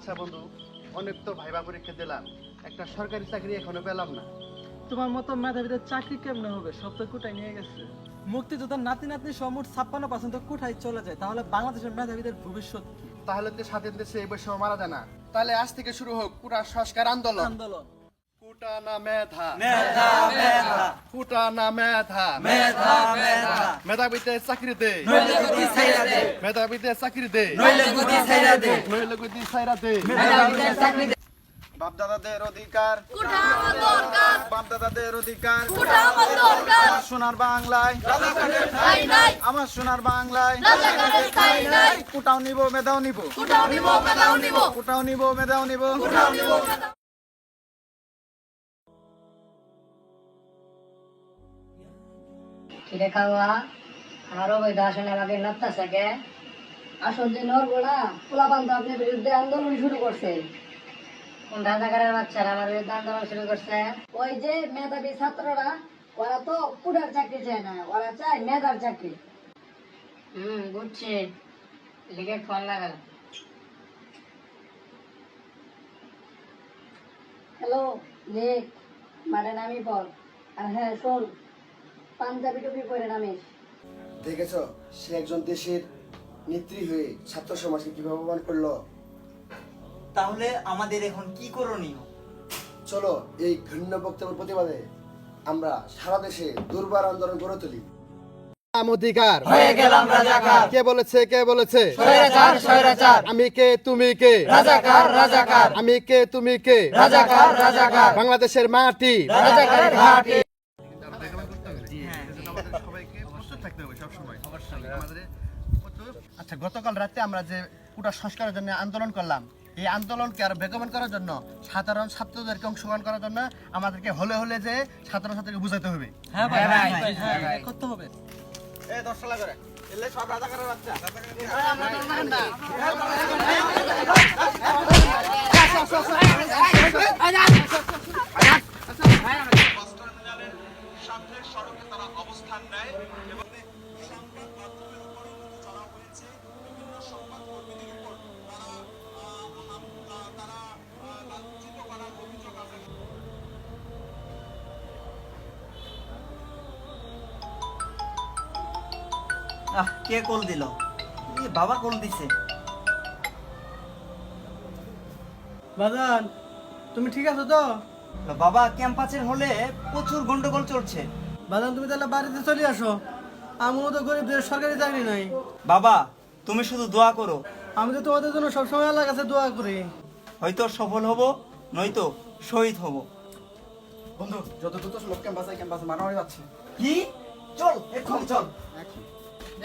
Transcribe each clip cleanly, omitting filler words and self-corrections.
আচ্ছা বন্ধু, অনেক তো ভাইবা পরীক্ষা দিলাম, একটা সরকারি চাকরি এখনো পেলাম না। তোমার মতো মেধাবীদের চাকরি কেমনে হবে? সব তো কোটায় নিয়ে গেছে। মুক্তিযোদ্ধার নাতি নাতনি সমুট 56% কোঠায় চলে যায়, তাহলে বাংলাদেশের মেধাবীদের ভবিষ্যৎ কি? তাহলে তো স্বাধীন দেশে এই বৈষম্য মারা যায় না। তাহলে আজ থেকে শুরু হোক পুরা সংস্কার আন্দোলন। আন্দোলন। কুটা না মেধা, মেধা মেধা কুটা না মেধা, মেধা মেধা মেধাবীদের চাকরি দে, নইলে গদি ছাইরা দে, মেধাবীদের চাকরি দে, নইলে গদি ছাইরা দে, নইলে গদি ছাইরা দে। মেধাবীদের চাকরি দে। বাপদাদাদের অধিকার, কোঠা আমার দরকার, বাপদাদাদের অধিকার, কোঠা আমার দরকার, আমার সোনার বাংলায়, ঠাই নাই, আমার সোনার বাংলায়, রাজাকারের ঠাই নাই, কোটাও নিব মেধাও নিব, কোঠাও নিব মেধাও নিব, কোটাও নিব মেধাও নিব। কোঠাও নিব মেধাও। কিরে খাওয়া আরো বৈধ আসনে আমাকে নাত্তাসাকে আসন যে নরগোড়া পোলাপান তো আপনার বিরুদ্ধে আন্দোলন শুরু করছে। কোন রাজাকারের বাচ্চারা আমার বিরুদ্ধে আন্দোলন শুরু করছে? ওই যে মেধাবী ছাত্ররা, ওরা তো কুড়ার চাকরি চায় না, ওরা চায় মেধার চাকরি। বুঝছি, লিখে ফোন লাগাল। হ্যালো লিখ, মানে নামি পর। আর হ্যাঁ শোন, পাঞ্জাবি টুপি পরে নামিস। দেখেছ সে একজন দেশের নেত্রী হয়ে ছাত্র সমাজকে কিভাবে অপমান করলো। তাহলে আমাদের এখন কি করণীয়? চলো এই ঘৃণ্য বক্তব্যের প্রতিবাদে আমরা সারা দেশে দুর্বার আন্দোলন গড়ে তুলি। অধিকার হয়ে গেলাম রাজাকার, কে বলেছে, কে বলেছে? স্বৈরাচার স্বৈরাচার, আমি কে, তুমি কে? রাজাকার রাজাকার, আমি কে, তুমি কে? রাজাকার রাজাকার, বাংলাদেশের মাটি, রাজাকারের ঘাঁটি। আচ্ছা, গতকাল রাতে আমরা যে পুরো সংস্কারের জন্য আন্দোলন করলাম, এই আন্দোলনকে আরো বেগবান করার জন্য সাধারণ ছাত্রদেরকে অংশগ্রহণ করার জন্য আমাদেরকে হলে হলে যে ছাত্র ছাত্রীকে বুঝাতে হবে। হ্যাঁ ভাই, হ্যাঁ করতে হবে। এই 10 টাকা করে এলে সব রাজাকারের বাচ্চা। কে কল দিল? বাবা কল দিছে। বাজান, তুমি ঠিক আছো তো? বাবা, ক্যাম্পাসের হলে প্রচুর গন্ডগোল চলছে। বাজান তুমি তাহলে বাড়িতে চলে আসো, আমিও তো গরিবদের সরকারি চাকরি নাই। বাবা, তুমি শুধু দোয়া করো, আমি তো তোমাদের জন্য সবসময় আল্লাহর কাছে দোয়া করি। হয়তো সফল হব, নয়তো শহীদ হব। বন্ধু যত দ্রুত সম্ভব ক্যাম্পাসে মারামারি যাচ্ছে। কি? চল এক্ষুনি চল।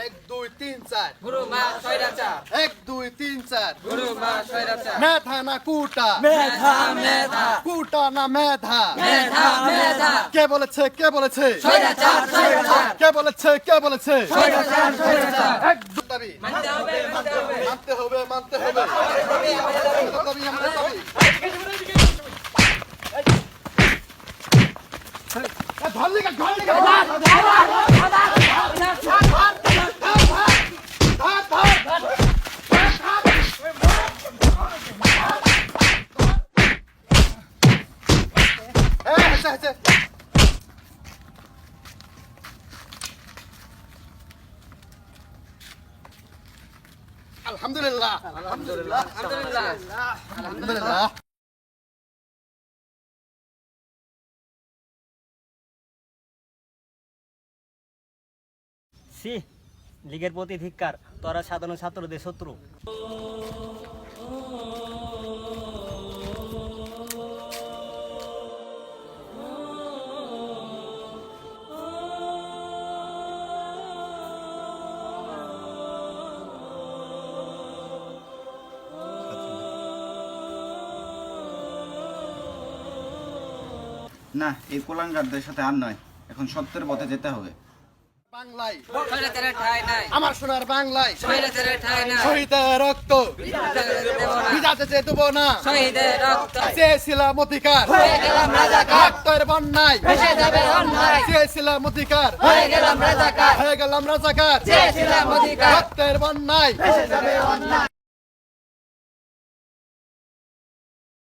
1 2 3 4 গুরু মা স্বৈরাচার, 1 2 3 4 গুরু মা স্বৈরাচার, মেধা না কুটা, মেধা মেধা, কুটা না মেধা, মেধা মেধা, কে বলেছে, কে বলেছে? স্বৈরাচার স্বৈরাচার, কে বলেছে, কে বলেছে? স্বৈরাচার স্বৈরাচার, একদম দাবি মানতে হবে মানতে হবে, মানতে হবে, মানতে হবে। দাবি আমাদের দাবি। ধরলি কা, ধরলি কা, আলহামদুলিল্লাহ, আলহামদুলিল্লাহ, আলহামদুলিল্লাহ, আলহামদুলিল্লাহ। লীগের প্রতি ধিক্কার, তোরা সাধারণ ছাত্রদের শত্রু। না, এই কোলাঙ্গারদের সাথে আর নয়, এখন সত্যের পথে যেতে হবে। বাংলায় স্বৈরাচারের ঠাঁই নাই, আমার সোনার বাংলায় স্বৈরাচারের ঠাঁই নাই, শহীদের রক্ত ভিজাতে যে দেব না, শহীদের রক্ত, চেয়েছিলাম অধিকার, হয়ে গেলাম রাজাকার, রক্তের বন্যায় ভেসে যাবে অন্যায়, চেয়েছিলাম অধিকার, হয়ে গেলাম রাজাকার, হয়ে গেলাম রাজাকার, চেয়েছিলাম অধিকার, রক্তের বন্যায় ভেসে যাবে অন্যায়।